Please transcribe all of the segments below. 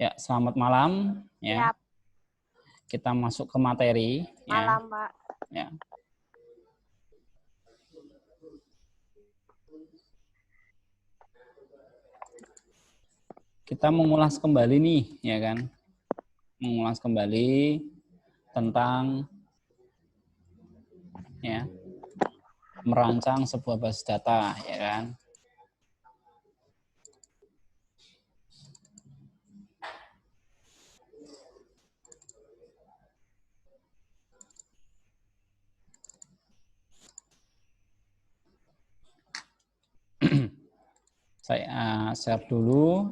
Ya, selamat malam ya. Siap. Kita masuk ke materi ya. Malam, Pak. Ya. Kita mengulas kembali nih, ya kan? Mengulas kembali tentang ya merancang sebuah basis data, ya kan? Saya share dulu.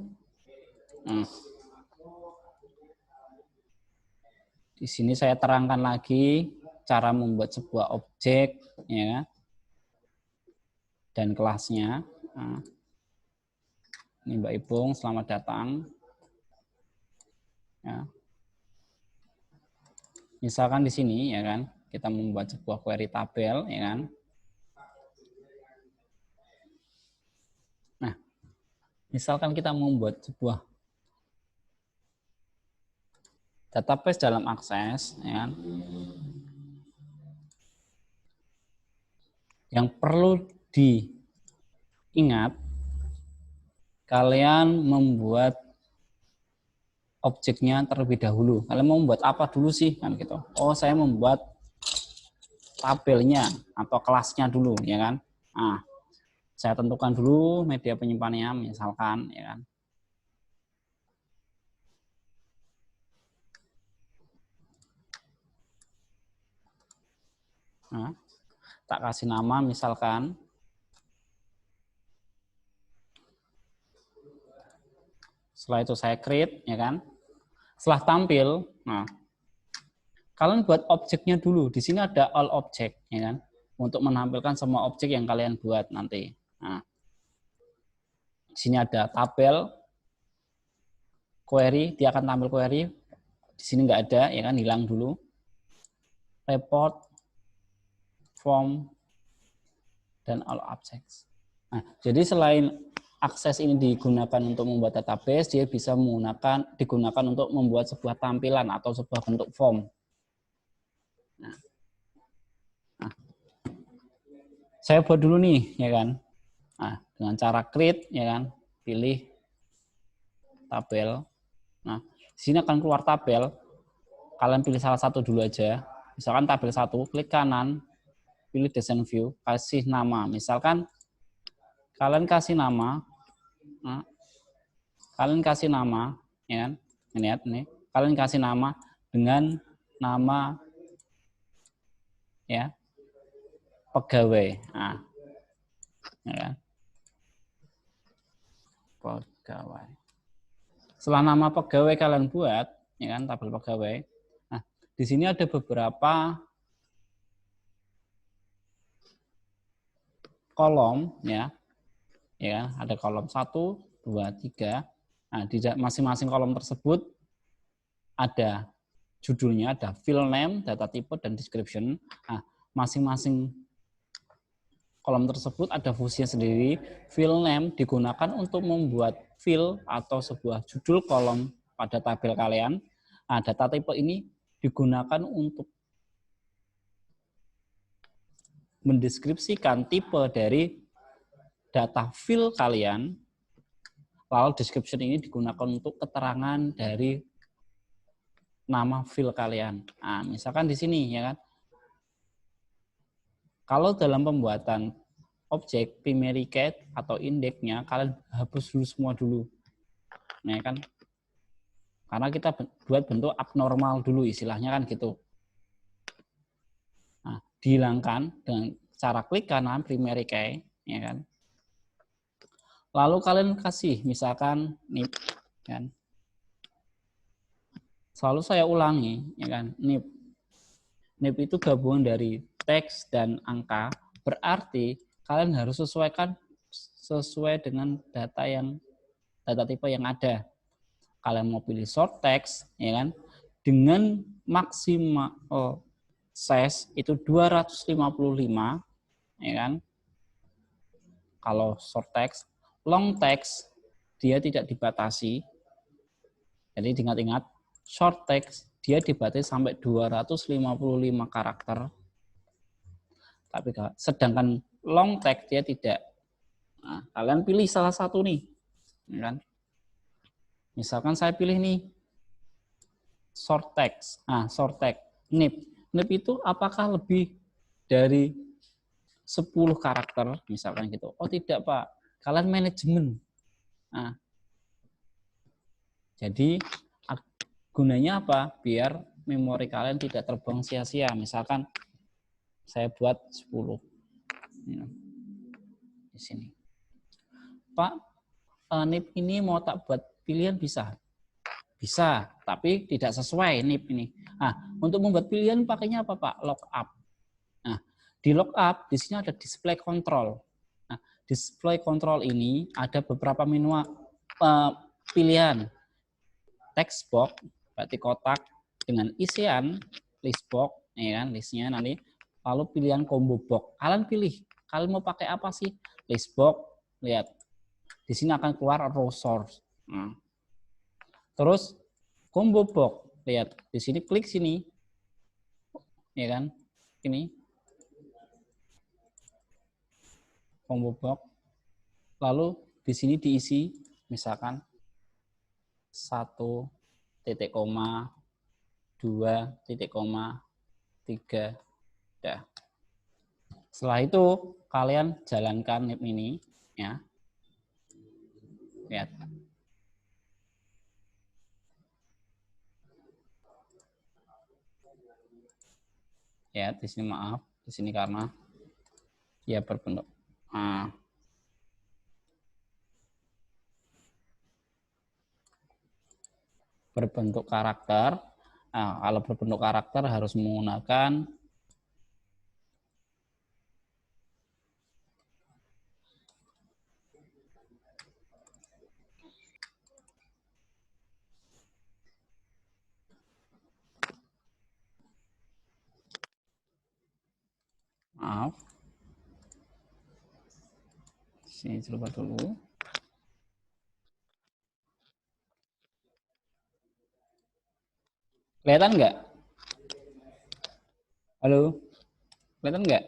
Di sini saya terangkan lagi cara membuat sebuah objek, ya, dan kelasnya. Nah, ini Mbak Ipung, selamat datang. Ya. Misalkan di sini, ya kan, kita membuat sebuah query tabel, ya kan. Nah, misalkan kita membuat sebuah database dalam Access, ya kan, yang perlu diingat, kalian membuat objeknya terlebih dahulu. Kalian mau membuat apa dulu sih, kan gitu? Oh, saya membuat tabelnya atau kelasnya dulu, ya kan? Nah, saya tentukan dulu media penyimpanannya, misalkan, ya kan? Nah, tak kasih nama, misalkan. Setelah itu saya create, ya kan? Setelah tampil, nah, kalian buat objeknya dulu. Di sini ada all object, ya kan? Untuk menampilkan semua objek yang kalian buat nanti. Nah, di sini ada tabel, query, dia akan tampil query. Di sini nggak ada, ya kan? Hilang dulu. Report, form, dan all objects. Nah, jadi selain akses ini digunakan untuk membuat database, dia bisa digunakan untuk membuat sebuah tampilan atau sebuah bentuk form. Nah, saya buat dulu nih, ya kan. Nah, dengan cara create, ya kan, pilih tabel. Nah, di sini akan keluar tabel. Kalian pilih salah satu dulu aja. Misalkan tabel 1, klik kanan, pilih design view, kasih nama. Misalkan kalian kasih nama, nah, ya kan? Lihat nih, kalian kasih nama dengan nama ya pegawai. Nah, ya kan? Pegawai. Setelah nama pegawai kalian buat, ya kan, tabel pegawai. Nah, di sini ada beberapa kolom, ya kan, ada kolom 1, 2, 3. Nah, di masing-masing kolom tersebut ada judulnya, ada field name, data type, dan description. Nah, masing-masing kolom tersebut ada fungsinya sendiri. Field name digunakan untuk membuat field atau sebuah judul kolom pada tabel kalian. Nah, data type ini digunakan untuk mendeskripsikan tipe dari data field kalian. Lalu description ini digunakan untuk keterangan dari nama field kalian. Nah, misalkan di sini, ya kan. Kalau dalam pembuatan objek primary key atau indeksnya, kalian hapus dulu semua dulu. Nah, kan. Karena kita buat bentuk abnormal dulu, istilahnya kan gitu. Nah, dihilangkan dengan cara klik kanan primary key, ya kan. Lalu kalian kasih misalkan nip, kan. Selalu saya ulangi, ya kan, nip. Nip itu gabungan dari teks dan angka, berarti kalian harus sesuaikan sesuai dengan data tipe yang ada. Kalian mau pilih short text, ya kan, dengan maksimal size itu 255, ya kan. Kalau short text, long text dia tidak dibatasi, Jadi diingat-ingat, short text dia dibatasi sampai 255 karakter. Tapi sedangkan long text dia tidak. Nah, kalian pilih salah satu nih. Kan? Misalkan saya pilih nih short text. Nah, short text, NIP. NIP itu apakah lebih dari 10 karakter misalkan gitu? Oh, tidak, Pak. Kalian manajemen. Nah, jadi gunanya apa? Biar memori kalian tidak terbuang sia-sia. Misalkan saya buat 10. Di sini. Pak, NIP ini mau tak buat pilihan bisa? Bisa, tapi tidak sesuai NIP ini. Nah, untuk membuat pilihan pakainya apa, Pak? Lookup. Nah, di lookup di sini ada display control. Nah, display control ini ada beberapa menu pilihan. Text box, berarti kotak dengan isian list box, ya kan, listnya nanti. Lalu pilihan combo box. Kalian pilih, kalian mau pakai apa sih? List box, lihat. Di sini akan keluar row source. Nah. Terus combo box, lihat di sini, klik sini, ya kan, ini combo box. Lalu di sini diisi, misalkan 1 titik koma, 2 titik koma, 3, dah. Setelah itu kalian jalankan NIP ini, ya, lihat. Ya, di sini maaf, di sini karena dia berbentuk. Nah, berbentuk karakter. Nah, kalau berbentuk karakter harus menggunakan maaf. Sini coba dulu. Kelihatan nggak? Halo? Kelihatan nggak?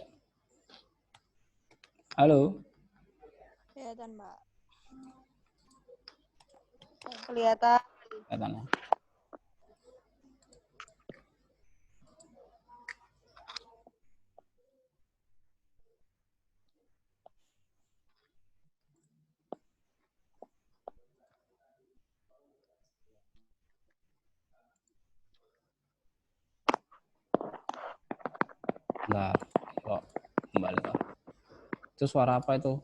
Halo? Kelihatan, Mbak. Kelihatan. Kelihatan ya? Bentar, kok kembali kok. Itu suara apa itu?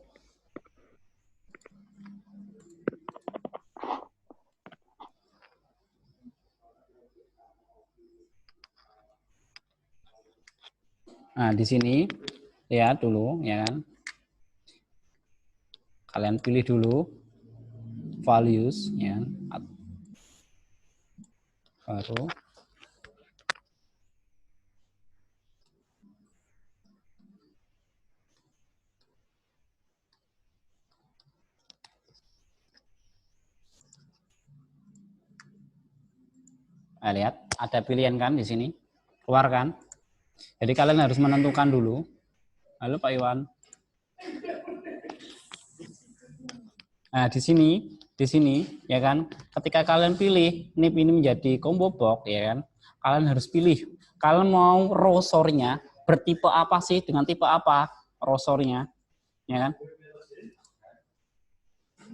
Nah, di sini lihat dulu, ya kan? Kalian pilih dulu values, ya. Baru lihat ada pilihan kan di sini, keluar kan? Jadi kalian harus menentukan dulu. Halo Pak Iwan. Nah, di sini ya kan, ketika kalian pilih NIP ini menjadi combo box, ya kan, kalian harus pilih kalian mau row sortnya bertipe apa sih, dengan tipe apa row sortnya, ya kan?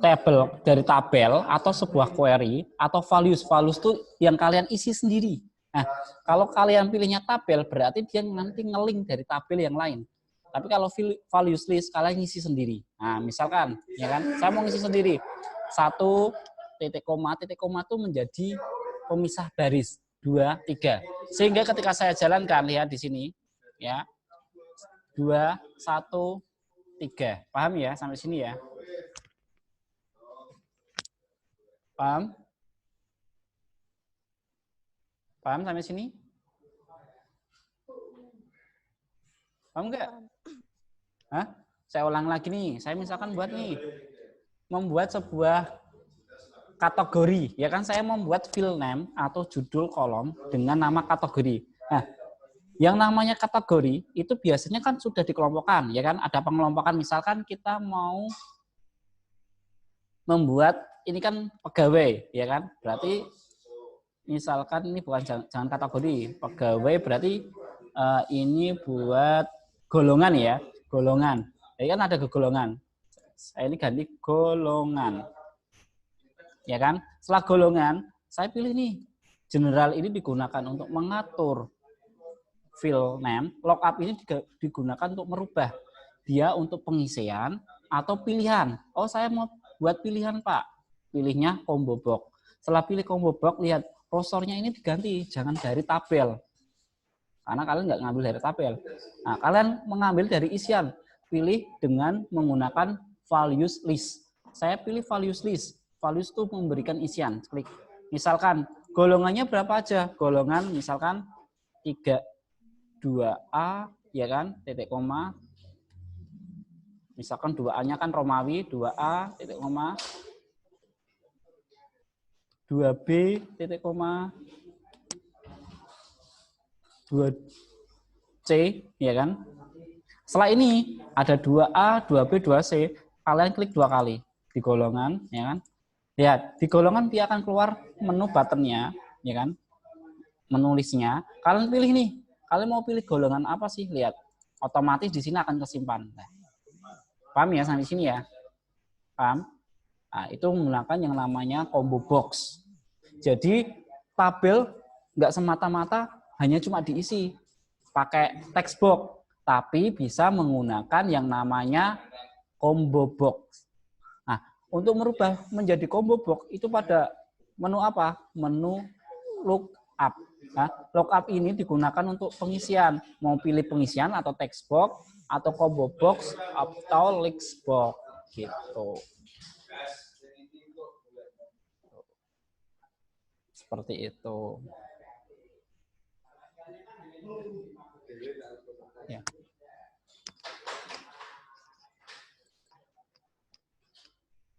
Dari tabel atau sebuah query atau values itu yang kalian isi sendiri. Nah, kalau kalian pilihnya tabel berarti dia nanti nge-link dari tabel yang lain. Tapi kalau values list kalian ngisi sendiri. Nah, misalkan ya kan, saya mau ngisi sendiri. 1 titik koma itu menjadi pemisah baris 2, 3. Sehingga ketika saya jalankan, lihat di sini ya. 2, 1, 3. Paham ya sampai sini ya? Paham? Paham sampai sini? Paham nggak? Hah? Saya ulang lagi nih. Saya misalkan membuat sebuah kategori, ya kan saya membuat file name atau judul kolom dengan nama kategori. Nah, yang namanya kategori itu biasanya kan sudah dikelompokkan, ya kan? Ada pengelompokan, misalkan kita mau membuat ini kan pegawai, ya kan? Berarti misalkan ini bukan jangan kategori, pegawai berarti ini buat golongan ya, golongan. Jadi kan ada golongan. Saya ini ganti golongan. Ya kan? Setelah golongan, saya pilih nih. General ini digunakan untuk mengatur file name. Lookup ini digunakan untuk merubah dia untuk pengisian atau pilihan. Oh, saya mau buat pilihan, Pak. Pilihnya combo box. Setelah pilih combo box, lihat kursornya ini diganti, jangan dari tabel. Karena kalian nggak ngambil dari tabel. Nah, kalian mengambil dari isian. Pilih dengan menggunakan values list. Saya pilih values list. Values itu memberikan isian. Klik. Misalkan golongannya berapa aja? Golongan misalkan 3, 2A, ya kan? Titik koma. Misalkan 2A-nya kan Romawi, 2A, titik koma. 2B, titik koma. 2C, ya kan? Setelah ini ada 2A, 2B, 2C. Kalian klik 2 kali di golongan, ya kan? Lihat, di golongan dia akan keluar menu buttonnya, ya kan? Menulisnya. Kalian pilih nih. Kalian mau pilih golongan apa sih? Lihat, otomatis di sini akan kesimpan. Nah, paham ya sampai sini ya? Paham? Nah, itu menggunakan yang namanya combo box. Jadi tabel nggak semata-mata hanya cuma diisi pakai text box, tapi bisa menggunakan yang namanya combo box. Nah, untuk merubah menjadi combo box itu pada menu apa? Menu lookup. Nah, lookup ini digunakan untuk pengisian. Mau pilih pengisian atau text box atau combo box atau list box gitu. Seperti itu. Ya.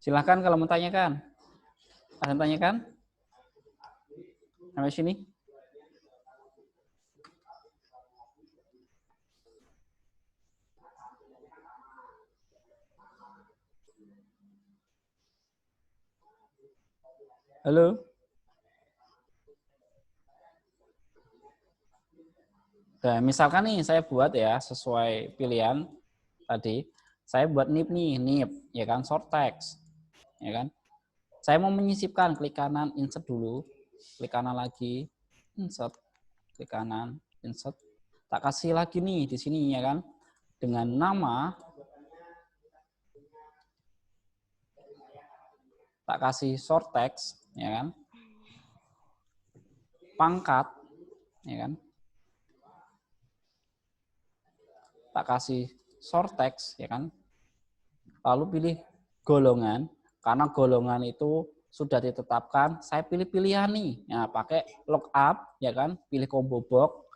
Silahkan kalau mau tanyakan. Ada yang tanyakan? Sampai sini? Halo? Nah, misalkan nih saya buat ya sesuai pilihan tadi. Saya buat nip nih, nip, ya kan, short text. Ya kan? Saya mau menyisipkan, klik kanan, insert dulu. Klik kanan lagi, insert. Klik kanan, insert. Tak kasih lagi nih di sini ya kan. Dengan nama tak kasih short text, ya kan. Pangkat, ya kan. Tak kasih short text, ya kan. Lalu pilih golongan, karena golongan itu sudah ditetapkan. Saya pilih pilihan nih, ya, pakai lookup, ya kan. Pilih combo box,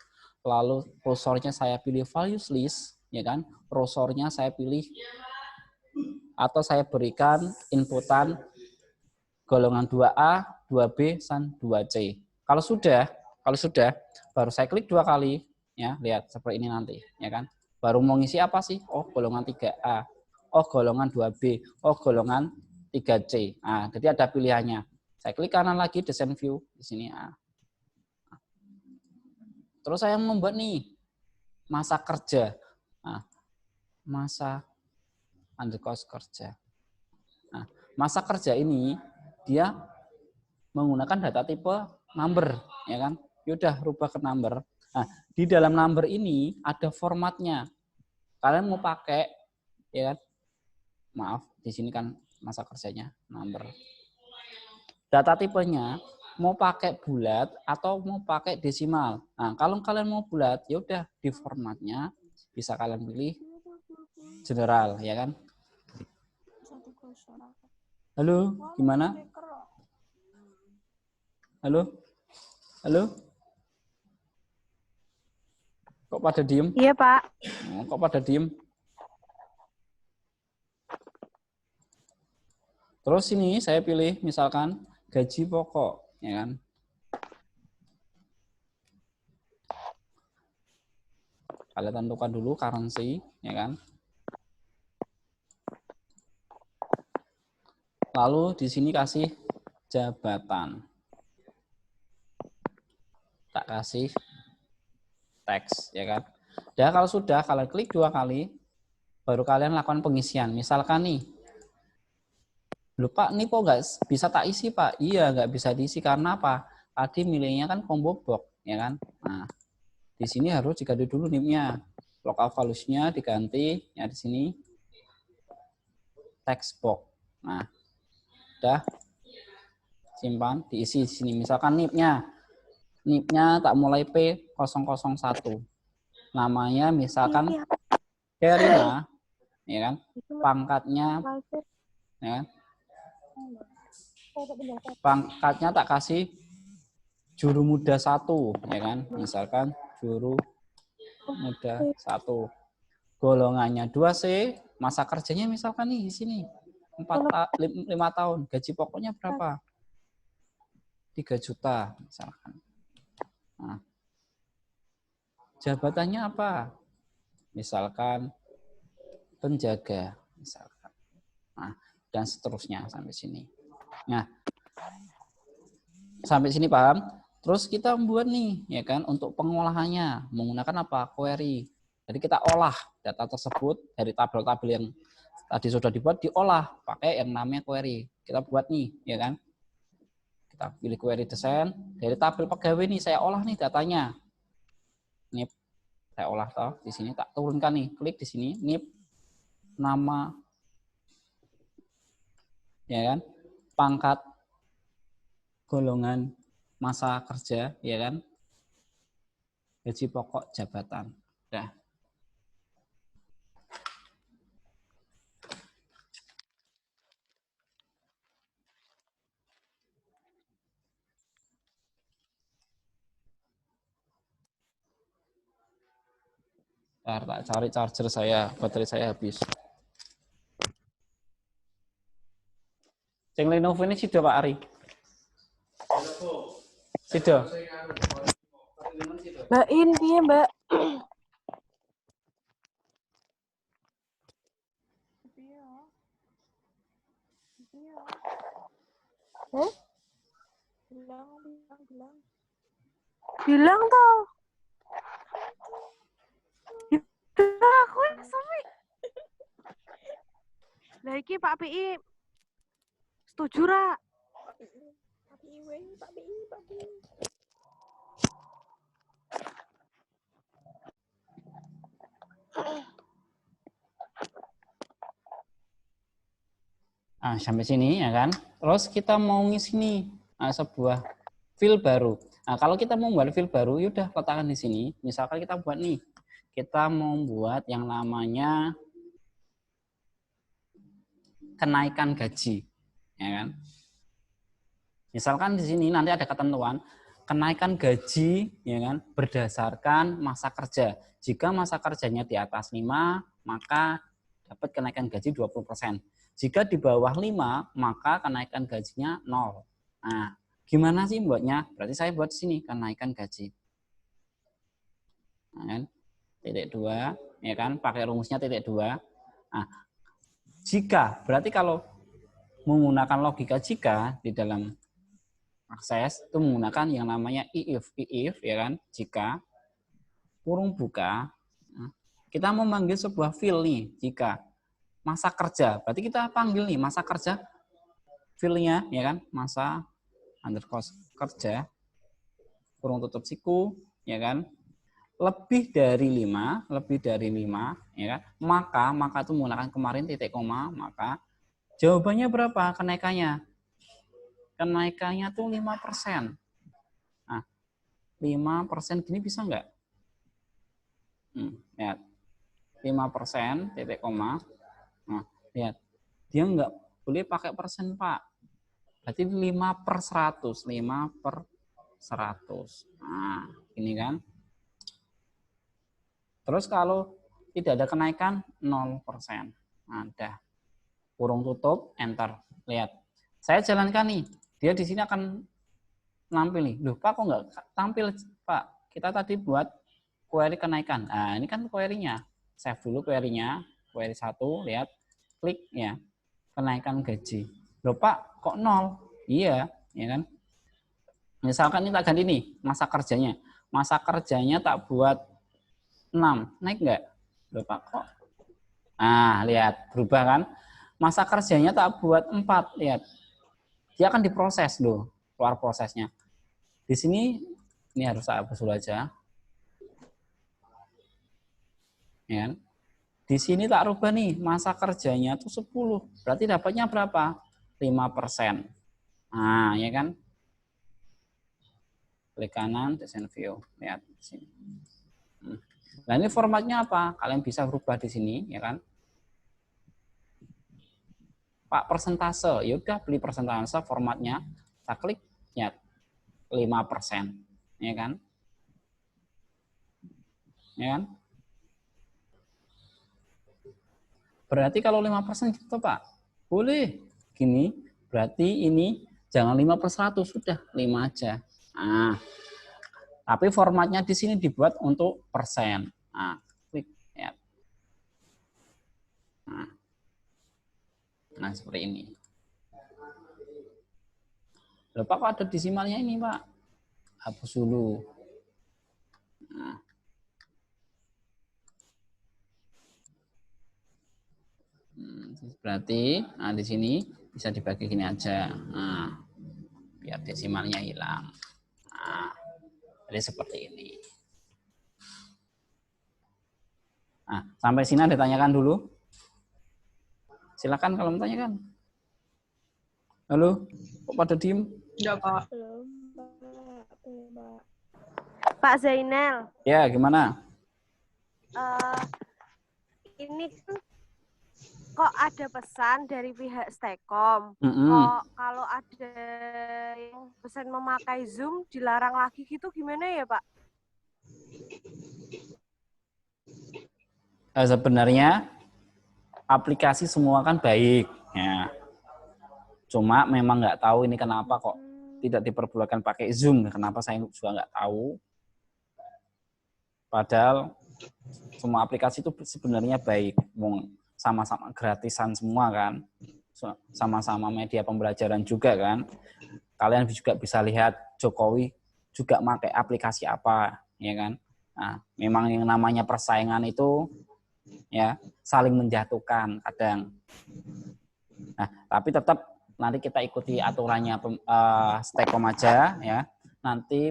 lalu kursornya saya pilih values list, ya kan. Kursornya saya pilih atau saya berikan inputan golongan 2A, 2B, dan 2C. Kalau sudah, baru saya klik 2 kali, ya, lihat seperti ini nanti, ya kan. Baru mau ngisi apa sih? Oh, golongan 3A. Oh, golongan 2B. Oh, golongan 3C. Nah, jadi ada pilihannya. Saya klik kanan lagi, design view di sini. Nah. Terus saya membuat nih masa kerja. Nah, masa underscore kerja. Nah, masa kerja ini dia menggunakan data tipe number, ya kan? Yaudah, rubah ke number. Nah, di dalam number ini ada formatnya. Kalian mau pakai, ya kan? Maaf, di sini kan masa kerjanya number. Data tipenya mau pakai bulat atau mau pakai desimal. Nah, kalau kalian mau bulat, ya udah di formatnya bisa kalian pilih general, ya kan? Halo, gimana? Halo? Halo? Kok pada diem? Iya, Pak. Oh, kok pada diem? Terus ini saya pilih misalkan gaji pokok, ya kan? Kalian tentukan dulu currency, ya kan? Lalu di sini kasih jabatan. Tak kasih teks, ya kan? Dan kalau sudah, kalian klik 2 kali, baru kalian lakukan pengisian. Misalkan nih, loh Pak, ini kok nggak bisa tak isi Pak? Iya, nggak bisa diisi karena apa? Tadi milihnya kan combo box, ya kan? Nah, di sini harus diganti dulu NIM-nya. Local values-nya diganti, ya di sini text box. Nah, udah simpan, diisi di sini. Misalkan NIP-nya tak mulai P001. Namanya misalkan Sherina, ya kan? Pangkatnya, ya kan? Pangkatnya tak kasih juru muda 1, ya kan? Misalkan juru muda 1. Golongannya 2C, masa kerjanya misalkan nih di sini 5 tahun, gaji pokoknya berapa? 3 juta misalkan. Nah, jabatannya apa? Misalkan penjaga misalkan. Nah, dan seterusnya sampai sini. Nah, sampai sini paham? Terus kita membuat nih, ya kan, untuk pengolahannya menggunakan apa? Query. Jadi kita olah data tersebut dari tabel-tabel yang tadi sudah dibuat, diolah pakai yang namanya query. Kita buat nih, ya kan? Kita pilih query desain dari tabel pegawai nih, saya olah nih datanya. Ini saya olah toh di sini, tak turunkan nih, klik di sini, NIP nama, ya kan, pangkat, golongan, masa kerja, ya kan, gaji pokok, jabatan. Nah, tak cari charger saya, baterai saya habis. Yang Lenovo ini sido Pak Ari. Sido. Mbak ini Mbak. Hah? Bilang toh. Aku sampai. Lah iki Pak PI setuju ra? Pak PI. Nah, sampai sini ya kan. Terus kita mau ngisi nih sebuah field baru. Nah, kalau kita mau buat field baru, yaudah letakkan di sini. Misalkan kita buat nih, kita mau buat yang namanya kenaikan gaji, ya kan? Misalkan di sini nanti ada ketentuan kenaikan gaji, ya kan, berdasarkan masa kerja. Jika masa kerjanya di atas 5, maka dapat kenaikan gaji 20%. Jika di bawah 5, maka kenaikan gajinya 0. Nah, gimana sih buatnya? Berarti saya buat sini kenaikan gaji. Nah, kan? Titik 2, ya kan? Pakai rumusnya titik 2. Nah, jika, berarti kalau menggunakan logika jika di dalam akses itu menggunakan yang namanya if, ya kan? Jika kurung buka, kita memanggil sebuah field nih, jika masa kerja, berarti kita panggil nih masa kerja field-nya, ya kan, masa underscore kerja kurung tutup siku, ya kan, lebih dari 5, ya kan, maka itu menggunakan kemarin titik koma, maka jawabannya berapa kenaikannya? Kenaikannya tuh 5%. Nah, 5% gini bisa nggak? Lihat, 5% titik koma. Nah, lihat, dia nggak boleh pakai persen Pak. Berarti 5/100, 5/100. Nah, ini kan. Terus kalau tidak ada kenaikan 0%. Nah, dah. Kurung tutup, enter. Lihat, saya jalankan nih. dia di sini akan nampil nih. Loh, Pak kok nggak tampil, Pak? Kita tadi buat query kenaikan. Nah, ini kan query-nya. Save dulu query-nya. Query 1, lihat. Klik ya. Kenaikan gaji. Loh, Pak, kok 0? Iya, ya kan? Misalkan ini tak ganti nih, masa kerjanya. Masa kerjanya tak buat 6. Naik nggak? Loh, Pak, kok? Nah, lihat. Berubah kan? Masa kerjanya tak buat 4. Lihat. Dia akan diproses loh. Keluar prosesnya. Di sini ini harus saya hapus dulu aja. Ya. Di sini tak rubah nih, masa kerjanya tuh 10. Berarti dapatnya berapa? 5%. Nah, ya kan? Klik kanan, desain view. Lihat di sini. Nah, ini formatnya apa? Kalian bisa berubah di sini, ya kan? Pak, persentase. Ya udah, beli persentase formatnya. Kita klik, ya 5%. Ya kan? Ya kan? Berarti kalau 5% gitu, Pak. Boleh. Gini, berarti ini jangan 5/100, sudah 5 aja. Nah, tapi formatnya di sini dibuat untuk persen. Nah, klik ya. Nah, seperti ini. Loh, Pak, kok ada desimalnya ini, Pak? Hapus dulu. Nah. Berarti nah di sini bisa dibagi gini aja. Nah, biar desimalnya hilang. Nah, jadi seperti ini. Nah, sampai sini ada tanyakan dulu. Silakan kalau mau tanyakan. Halo, kok pada diem? Enggak, Pak. Pak Zainal. Ya, gimana? Ini kan kok ada pesan dari pihak Stekom. Mm-mm. Kok kalau ada yang pesan memakai Zoom dilarang lagi gitu gimana ya, Pak? Sebenarnya aplikasi semua kan baik. Ya. Cuma memang nggak tahu ini kenapa kok tidak diperbolehkan pakai Zoom. Kenapa saya juga nggak tahu. Padahal semua aplikasi itu sebenarnya baik. Sama-sama gratisan semua kan. Sama-sama media pembelajaran juga kan. Kalian juga bisa lihat Jokowi juga pakai aplikasi apa, ya kan. Nah, memang yang namanya persaingan itu ya saling menjatuhkan kadang. Nah, tapi tetap nanti kita ikuti aturannya Stekom aja ya. Nanti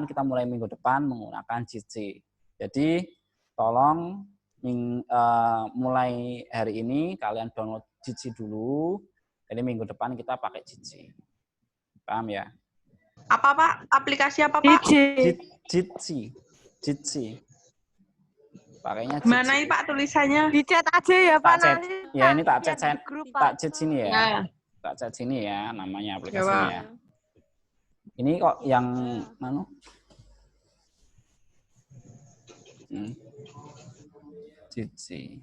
kita mulai minggu depan menggunakan Jitsi. Jadi tolong mulai hari ini kalian download Jitsi dulu. Jadi minggu depan kita pakai Jitsi. Paham ya? Apa, Pak? Aplikasi apa, Pak? Jitsi. Pakainya Jitsi. Mana Pak tulisannya? Di chat aja ya, Pak. Chat. Nanti Ya, ini tak chat chat di grup, tak Pak. chat sini ya. Ya. Tak chat sini ya namanya Ya, aplikasinya. Pak. Ini kok yang mana? Jitsi.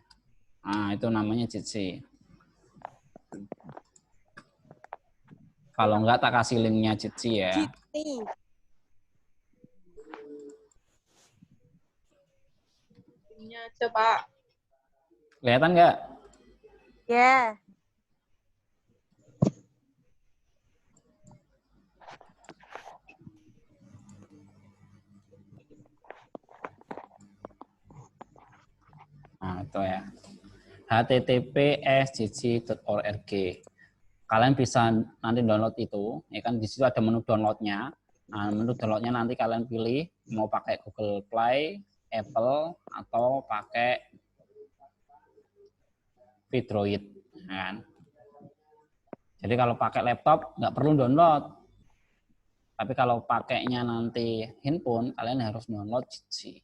Nah, itu namanya Jitsi. Kalau enggak tak kasih linknya Jitsi ya. Jitsi. Linknya aja, Pak. Kelihatan enggak? Ya. Nah, itu ya. https://jitsi.org. Kalian bisa nanti download itu, ya kan di situ ada menu downloadnya. Nah, menu downloadnya nanti kalian pilih mau pakai Google Play, Apple, atau pakai Android, kan? Jadi kalau pakai laptop nggak perlu download. Tapi kalau pakainya nanti handphone, kalian harus download Jitsi.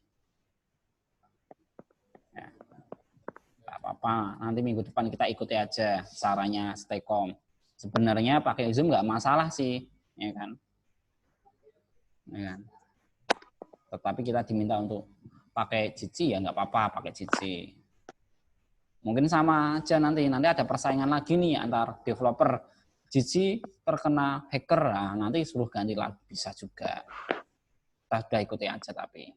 Ya. Nggak apa-apa, nanti minggu depan kita ikuti aja caranya Stekom. Sebenarnya pakai Zoom nggak masalah sih, ya kan? Ya kan? Tetapi kita diminta untuk pakai Jitsi ya nggak apa-apa pakai Jitsi. Mungkin sama aja nanti ada persaingan lagi nih antar developer Cici terkena hacker, nah, nanti suruh ganti lagi bisa juga. Kita sudah ikuti aja tapi.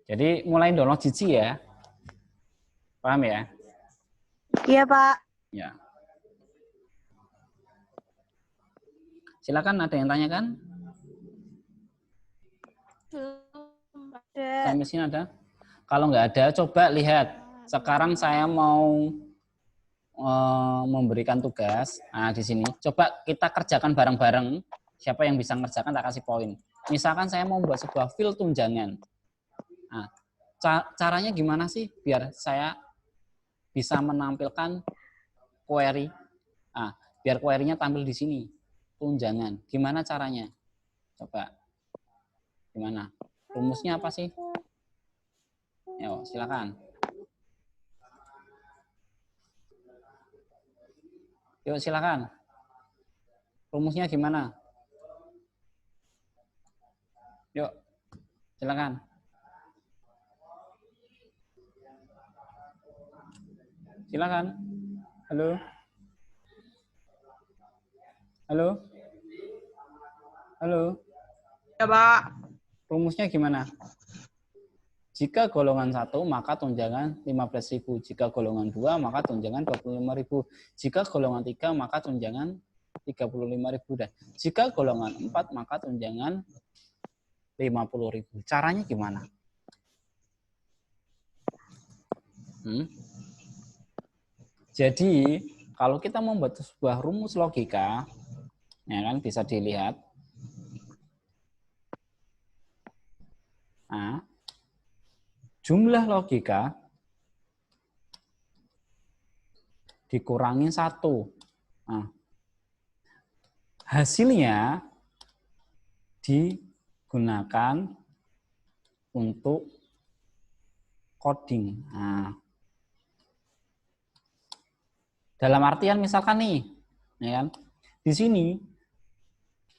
Jadi mulai download Cici ya. Paham ya? Iya, Pak. Ya. Silakan, ada yang tanyakan? Ada. Time machine ada? Kalau nggak ada, coba lihat. Sekarang saya mau memberikan tugas. Nah, di sini. Coba kita kerjakan bareng-bareng. Siapa yang bisa ngerjakan, tak kasih poin. Misalkan saya mau membuat sebuah file tunjangan. Nah, caranya gimana sih biar saya bisa menampilkan query? Nah, biar query-nya tampil di sini. Tunjangan. Gimana caranya? Coba. Gimana? Rumusnya apa sih? Yo, silakan. Yuk, silakan. Rumusnya gimana? Yuk, silakan. Silakan. Halo. Halo. Halo. Ya, Pak. Rumusnya gimana? Jika golongan 1, maka tunjangan 15.000. Jika golongan 2, maka tunjangan 25.000. Jika golongan 3, maka tunjangan 35.000. Dan jika golongan 4, maka tunjangan 50.000. Caranya gimana? Jadi, kalau kita membuat sebuah rumus logika, ya kan, bisa dilihat. Nah, jumlah logika dikurangi 1. Nah, hasilnya digunakan untuk coding. Nah, dalam artian misalkan nih, ya kan, di sini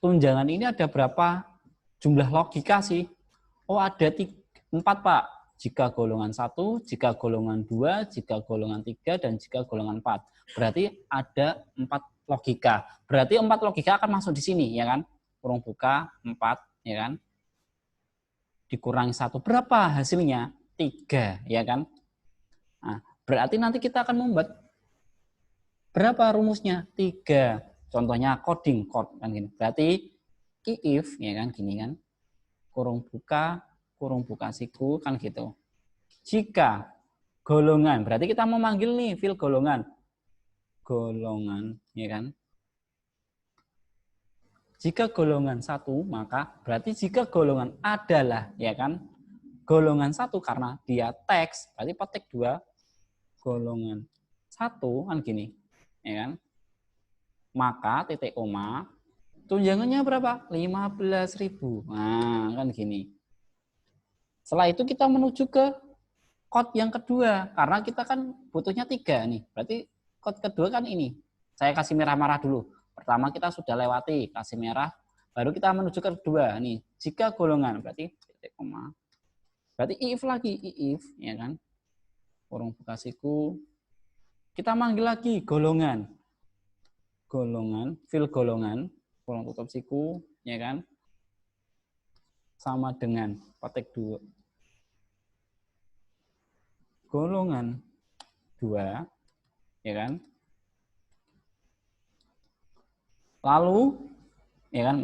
tunjangan ini ada berapa jumlah logika sih? Oh, ada 4, Pak. Jika golongan 1, jika golongan 2, jika golongan 3, dan jika golongan 4. Berarti ada 4 logika. Berarti 4 logika akan masuk di sini, ya kan? Kurung buka 4, ya kan? Dikurangi 1. Berapa hasilnya? 3, ya kan? Nah, berarti nanti kita akan membuat berapa rumusnya? 3. Contohnya coding, code kan gini. Berarti if, ya kan, gini kan? Kurung buka siku, kan gitu. Jika golongan, berarti kita memanggil nih fil golongan. Golongan, ya kan? Jika golongan 1, maka berarti jika golongan adalah, ya kan? Golongan 1 karena dia teks, berarti petik 2 golongan 1 kan gini, ya kan? Maka titik koma tunjangannya berapa? 15.000. Nah, kan gini. Setelah itu kita menuju ke code yang kedua. Karena kita kan butuhnya 3 nih. Berarti code kedua kan ini. Saya kasih merah-merah dulu. Pertama kita sudah lewati, kasih merah. Baru kita menuju ke kedua. Nih, jika golongan, berarti titik koma. Berarti if lagi, if, ya kan? Kurung buka siku. Kita manggil lagi golongan. Golongan, fil golongan. Kurung tutup siku, ya kan? Sama dengan petik 2. Golongan 2, ya kan? Lalu, ya kan?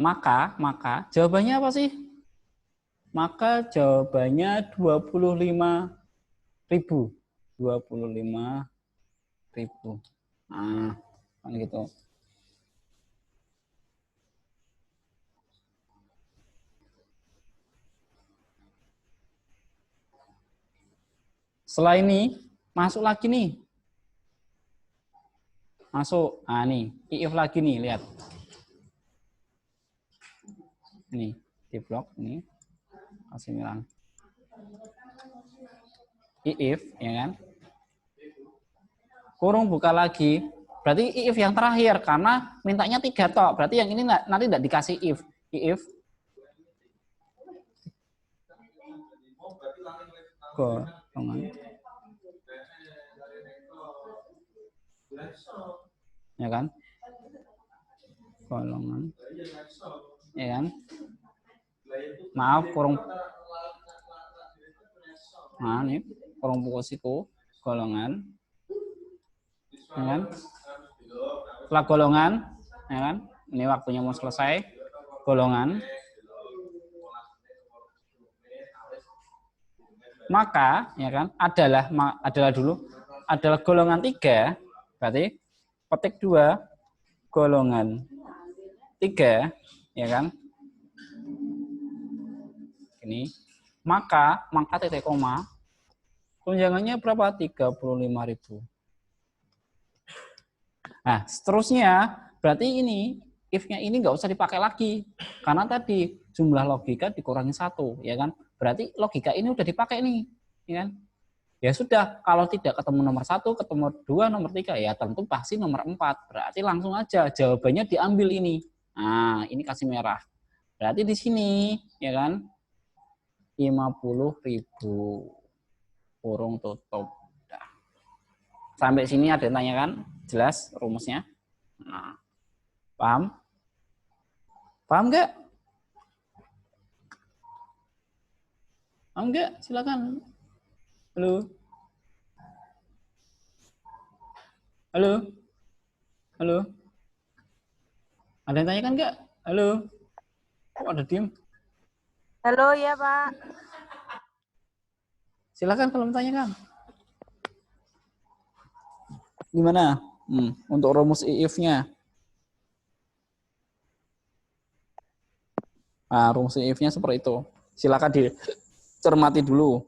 Maka jawabannya apa sih? Maka jawabannya 25.000. 25.000. Nah, kan gitu. Setelah ini, masuk lagi nih. Masuk. Nah, nih. if lagi nih, lihat. Ini, di blok ini. Kasih merah. if, ya kan? Kurung buka lagi. Berarti if yang terakhir. Karena mintanya 3 tok. Berarti yang ini nanti tidak dikasih if. If. golongan. Ya kan? Golongan. Ya kan? Maaf, kurang. Nah, ini kurang pukul siku golongan. Ya kan? Setelah golongan, ya kan? Ini waktunya mau selesai. Golongan. Maka, ya kan? Adalah dulu adalah golongan 3, berarti petik 2 golongan 3, ya kan? Ini maka titik koma tunjangannya berapa? 35.000. Nah, seterusnya berarti ini if-nya ini nggak usah dipakai lagi karena tadi jumlah logika dikurangi 1, ya kan? Berarti logika ini udah dipakai nih, ya kan? Ya sudah, kalau tidak ketemu nomor 1, ketemu 2, nomor 3, ya tentu pasti nomor 4. Berarti langsung aja jawabannya diambil ini. Nah, ini kasih merah. Berarti di sini, ya kan? 50.000 kurung tutup. Nah, sampai sini ada yang tanyakan? Jelas rumusnya? Nah, paham? Paham nggak? Paham nggak? Silakan. Halo? Halo? Halo? Ada yang tanyakan nggak? Halo? Kok ada diem? Halo ya Pak. Silakan kalau menanyakan. Gimana? Untuk rumus if-nya. Nah, rumus if-nya seperti itu. Silakan dicermati dulu.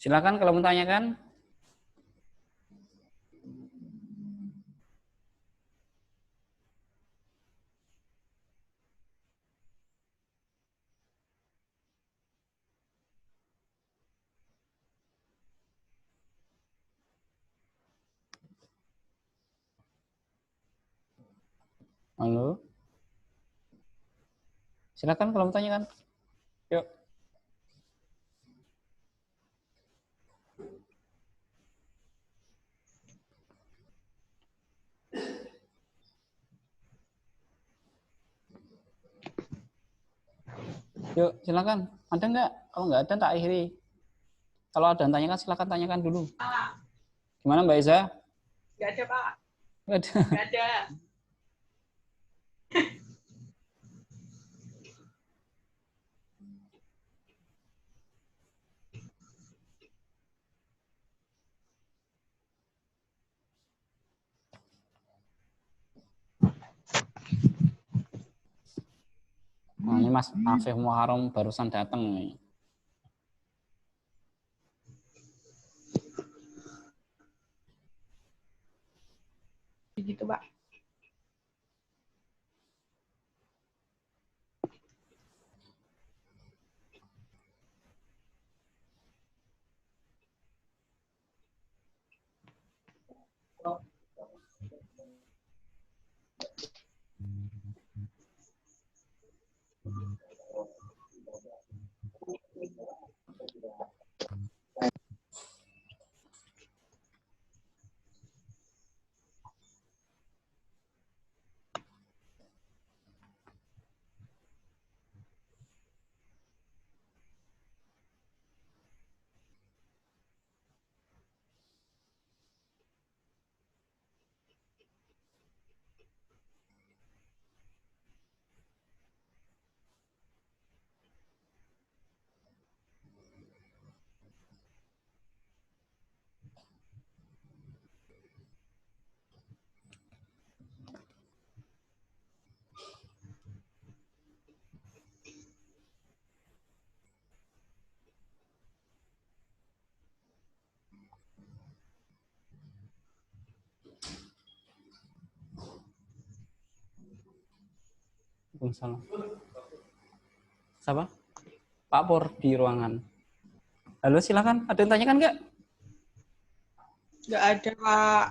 Silakan kalau menanyakan. Halo. Silakan kalau mau tanya kan. Yuk. Yuk, silakan. Ada nggak? Kalau nggak ada, tak akhiri. Kalau ada yang tanyakan, silakan tanyakan dulu. Gimana Mbak Iza? Nggak ada, Pak. Nggak ada. Nggak ada. Nah, ini Mas Afif Muharram barusan datang nih. Begitu, Pak. Waalaikumsalam. Siapa? Pak Pur di ruangan. Halo, silakan. Ada yang tanyakan nggak? Nggak ada, Pak.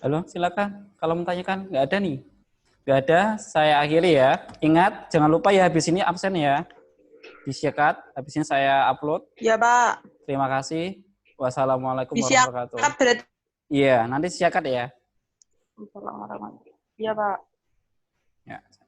Halo, silakan. Kalau mau tanyakan, nggak ada nih. Nggak ada, saya akhiri ya. Ingat, jangan lupa ya habis ini absen ya. Disiakat, habis ini saya upload. Ya, Pak. Terima kasih. Wassalamualaikum Disiakat warahmatullahi wabarakatuh. berarti. Iya, nanti siakat ya. Assalamualaikum warahmatullahi wabarakatuh. Iya, Pak. Ya.